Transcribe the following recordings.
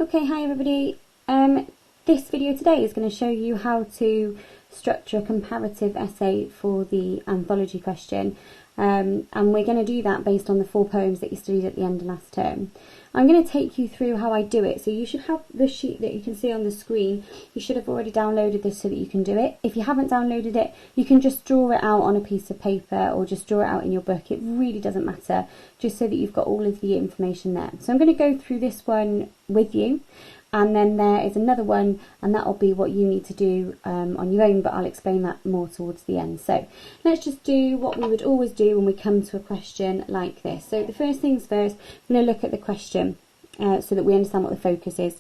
Okay, hi everybody. This video today is going to show you how to structure a comparative essay for the anthology question, and we're going to do that based on the 4 poems that you studied at the end of last term. I'm going to take you through how I do it, so you should have the sheet that you can see on the screen. You should have already downloaded this so that you can do it. If you haven't downloaded it, you can just draw it out on a piece of paper or just draw it out in your book. It really doesn't matter, just so that you've got all of the information there. So I'm going to go through this one with you, and then there is another one, and that'll be what you need to do on your own, but I'll explain that more towards the end. So let's just do what we would always do when we come to a question like this. So the first things first, I'm going to look at the question so that we understand what the focus is.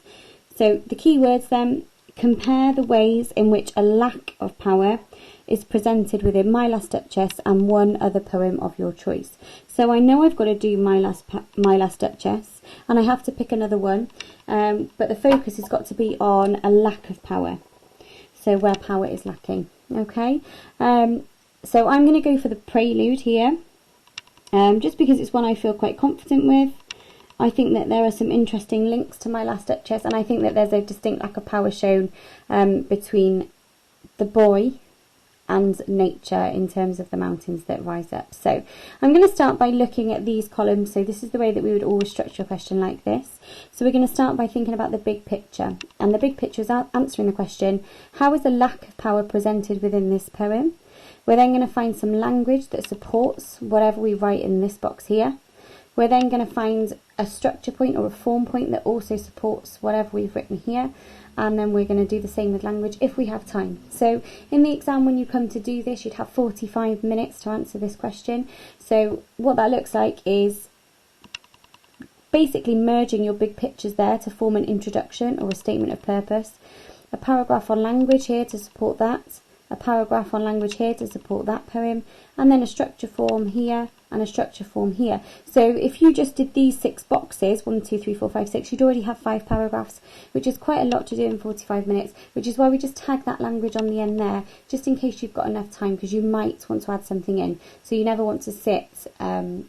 So the key words then: compare the ways in which a lack of power is presented within My Last Duchess and one other poem of your choice. So I know I've got to do My Last Duchess, and I have to pick another one, but the focus has got to be on a lack of power, so where power is lacking. Okay, so I'm going to go for the prelude here, just because it's one I feel quite confident with. I think that there are some interesting links to My Last Duchess, and I think that there's a distinct lack of power shown between the boy and nature in terms of the mountains that rise up. So I'm going to start by looking at these columns. So this is the way that we would always structure a question like this. So we're going to start by thinking about the big picture, and the big picture is answering the question, how is the lack of power presented within this poem? We're then going to find some language that supports whatever we write in this box here. We're then going to find a structure point or a form point that also supports whatever we've written here, and then we're going to do the same with language if we have time. So in the exam, when you come to do this, you'd have 45 minutes to answer this question. So what that looks like is basically merging your big pictures there to form an introduction or a statement of purpose, a paragraph on language here to support that, a paragraph on language here to support that poem, and then a structure form here and a structure form here. So if you just did these 6 boxes, 1, 2, 3, 4, 5, 6, you'd already have 5 paragraphs, which is quite a lot to do in 45 minutes, which is why we just tag that language on the end there, just in case you've got enough time, because you might want to add something in. So you never want to sit in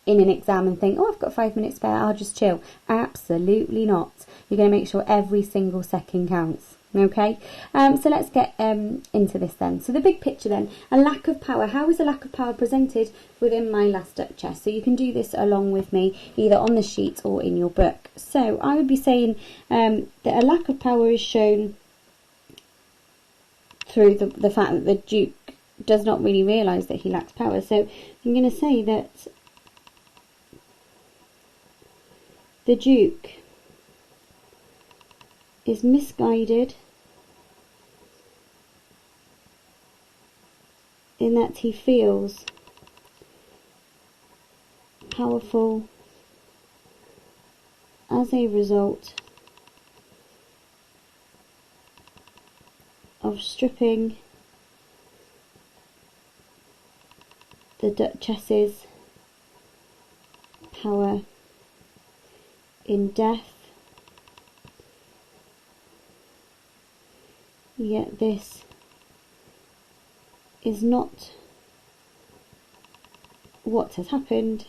an exam and think, oh, I've got 5 minutes spare, I'll just chill. Absolutely not. You're going to make sure every single second counts. Okay, so let's get into this then. So the big picture then, a lack of power. How is a lack of power presented within My Last Duchess? So you can do this along with me, either on the sheet or in your book. So I would be saying that a lack of power is shown through the fact that the Duke does not really realise that he lacks power. So I'm going to say that the Duke is misguided in that he feels powerful as a result of stripping the Duchess's power in death. Yet this is not what has happened,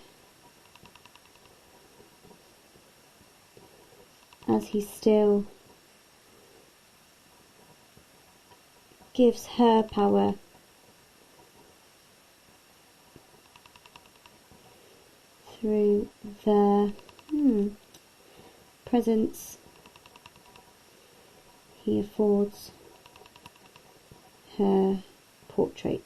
as he still gives her power through the presence he affords her portrait.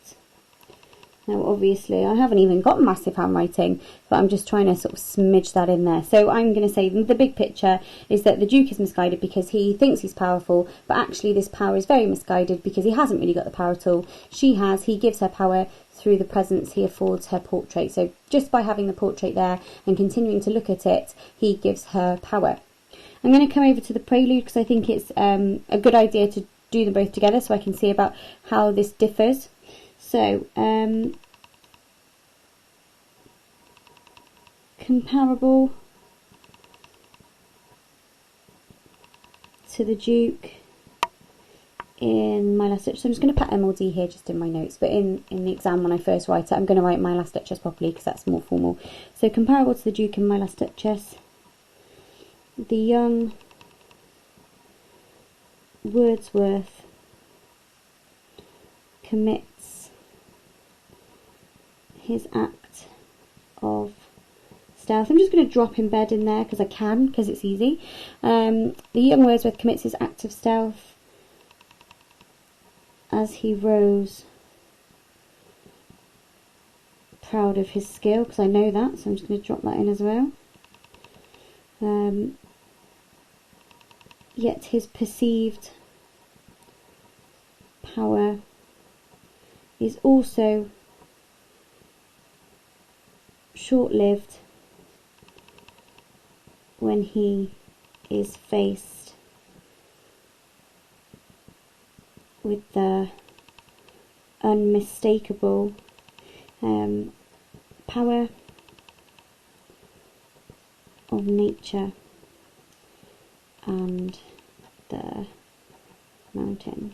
Now obviously I haven't even got massive handwriting, but I'm just trying to sort of smidge that in there. So I'm going to say the big picture is that the Duke is misguided because he thinks he's powerful, but actually this power is very misguided because he hasn't really got the power at all. She has. He gives her power through the presence he affords her portrait. So just by having the portrait there and continuing to look at it, he gives her power. I'm going to come over to the prelude because I think it's a good idea to do them both together so I can see about how this differs. So, comparable to the Duke in My Last Duchess. So I'm just going to put MLD here just in my notes, but in the exam when I first write it, I'm going to write My Last Duchess properly because that's more formal. So comparable to the Duke in My Last Duchess, the young Wordsworth commits his act of stealth. I'm just going to drop embed in there because I can, because it's easy. The young Wordsworth commits his act of stealth as he rose proud of his skill, because I know that, so I'm just going to drop that in as well. Yet his perceived power is also short-lived when he is faced with the unmistakable power of nature and the mountain.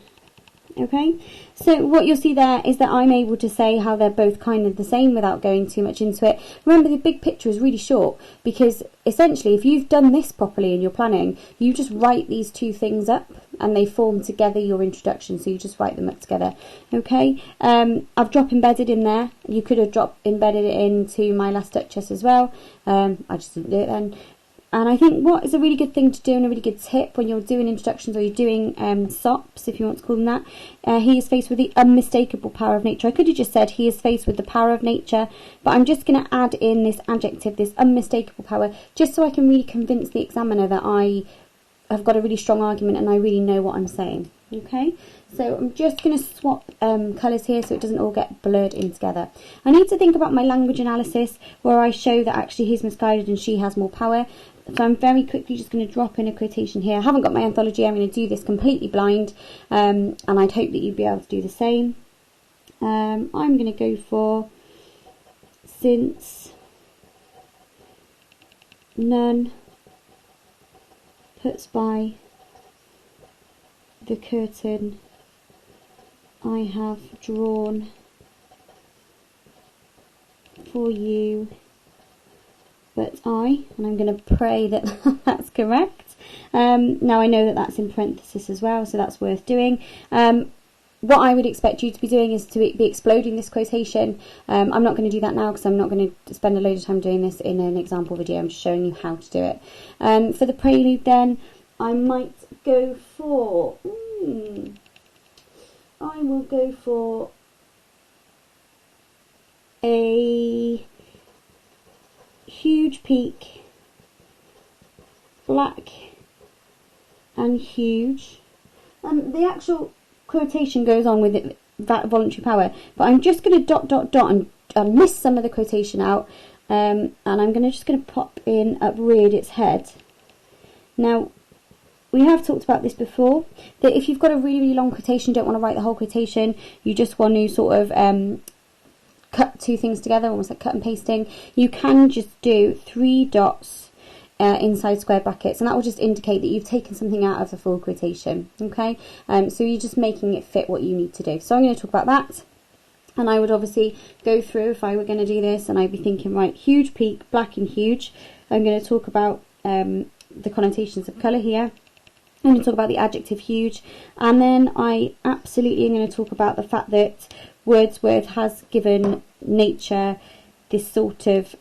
Okay, so what you'll see there is that I'm able to say how they're both kind of the same without going too much into it. Remember, the big picture is really short, because essentially if you've done this properly in your planning, you just write these two things up and they form together your introduction, so you just write them up together. Okay, I've drop embedded in there. You could have drop embedded it into My Last Duchess as well. I just didn't do it then. And I think what is a really good thing to do and a really good tip when you're doing introductions or you're doing SOPs, if you want to call them that, he is faced with the unmistakable power of nature. I could have just said he is faced with the power of nature, but I'm just going to add in this adjective, this unmistakable power, just so I can really convince the examiner that I have got a really strong argument and I really know what I'm saying. Okay, so I'm just going to swap colours here so it doesn't all get blurred in together. I need to think about my language analysis where I show that actually he's misguided and she has more power. So I'm very quickly just going to drop in a quotation here. I haven't got my anthology, I'm going to do this completely blind, and I'd hope that you'd be able to do the same. I'm going to go for, since none puts by the curtain I have drawn for you but I, and I'm going to pray that that's correct. Now I know that that's in parenthesis as well, so that's worth doing. What I would expect you to be doing is to be exploding this quotation. I'm not going to do that now because I'm not going to spend a load of time doing this in an example video. I'm just showing you how to do it. For the prelude then, I might go for, I will go for a huge peak, black and huge. The actual quotation goes on with it, that voluntary power, but I'm just going to dot and miss some of the quotation out, and I'm just going to pop in upreared its head. Now, we have talked about this before, that if you've got a really, really long quotation, don't want to write the whole quotation, you just want to sort of cut two things together, almost like cut and pasting, you can just do 3 dots inside square brackets, and that will just indicate that you've taken something out of the full quotation. Okay, so you're just making it fit what you need to do. So I'm going to talk about that, and I would obviously go through, if I were going to do this, and I'd be thinking, right, huge peak, black and huge. I'm going to talk about the connotations of colour here. I'm going to talk about the adjective huge, and then I absolutely am going to talk about the fact that Wordsworth has given nature this sort of,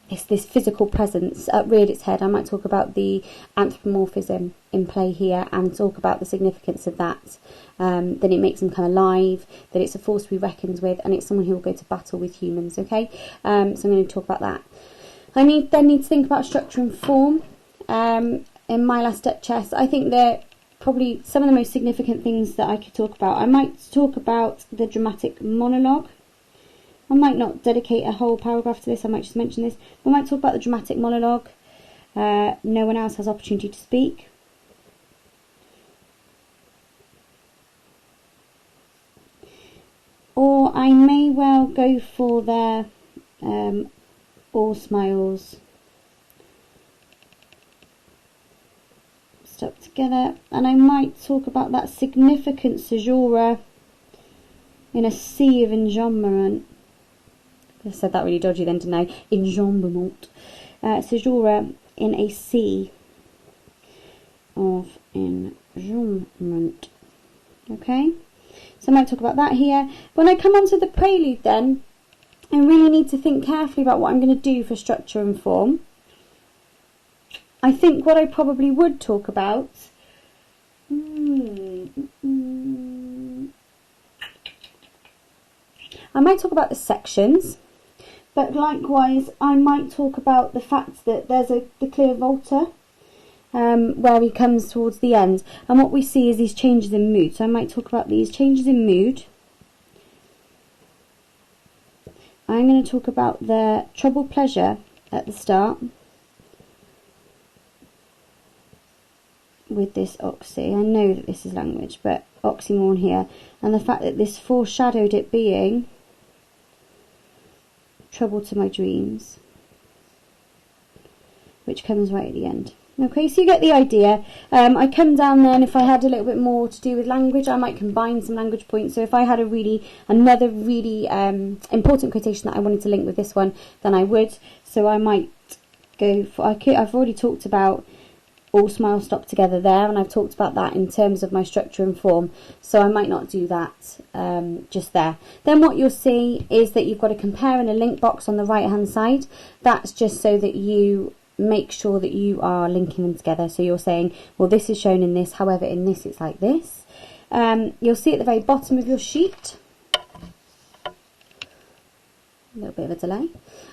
this physical presence, reared its head. I might talk about the anthropomorphism in play here and talk about the significance of that, that it makes them come alive, that it's a force to be reckoned with, and it's someone who will go to battle with humans, okay? So I'm going to talk about that. I then need to think about structure and form. In My Last Duchess, I think that probably some of the most significant things that I could talk about. I might talk about the dramatic monologue. I might not dedicate a whole paragraph to this, I might just mention this. I might talk about the dramatic monologue. No one else has opportunity to speak. Or I may well go for their all smiles stuck together, and I might talk about that significant caesura in a sea of enjambment. I said that really dodgy then, didn't I? Enjambment. Caesura in a sea of enjambment. enjambment. Okay, so I might talk about that here. When I come onto the prelude then, I really need to think carefully about what I'm going to do for structure and form. I think what I probably would talk about, I might talk about the sections, but likewise I might talk about the fact that there's the clear volta where he comes towards the end, and what we see is these changes in mood. So I might talk about these changes in mood. I'm going to talk about the trouble pleasure at the start with this oxy. I know that this is language, but oxymoron here, and the fact that this foreshadowed it being trouble to my dreams, which comes right at the end. Okay, so you get the idea. I come down then, if I had a little bit more to do with language, I might combine some language points. So if I had another really important quotation that I wanted to link with this one, then I would. So I might go for, I've already talked about all smile stop together there, and I've talked about that in terms of my structure and form, so I might not do that just there. Then what you'll see is that you've got a compare and a link box on the right hand side. That's just so that you make sure that you are linking them together. So you're saying, well, this is shown in this, however in this it's like this. You'll see at the very bottom of your sheet, a little bit of a delay,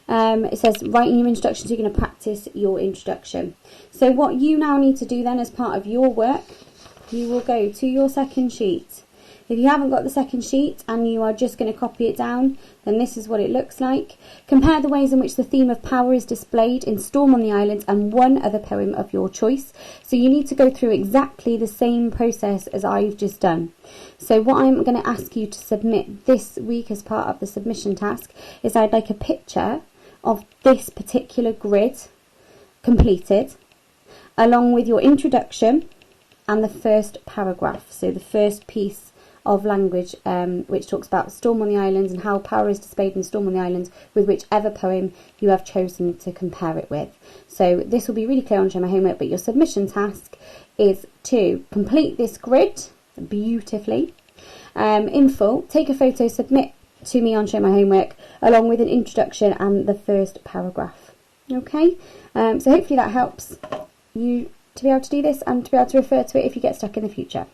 it says writing your instructions. You're going to practice your introduction. So what you now need to do then as part of your work, you will go to your second sheet. If you haven't got the second sheet and you are just going to copy it down, then this is what it looks like. Compare the ways in which the theme of power is displayed in Storm on the Island and one other poem of your choice. So you need to go through exactly the same process as I've just done. So what I'm going to ask you to submit this week as part of the submission task is I'd like a picture of this particular grid completed, along with your introduction and the first paragraph, so the first piece of language which talks about Storm on the Island and how power is displayed in Storm on the Island with whichever poem you have chosen to compare it with. So this will be really clear on Show My Homework, but your submission task is to complete this grid beautifully in full, take a photo, submit to me on Show My Homework along with an introduction and the first paragraph. Okay, so hopefully that helps you to be able to do this and to be able to refer to it if you get stuck in the future.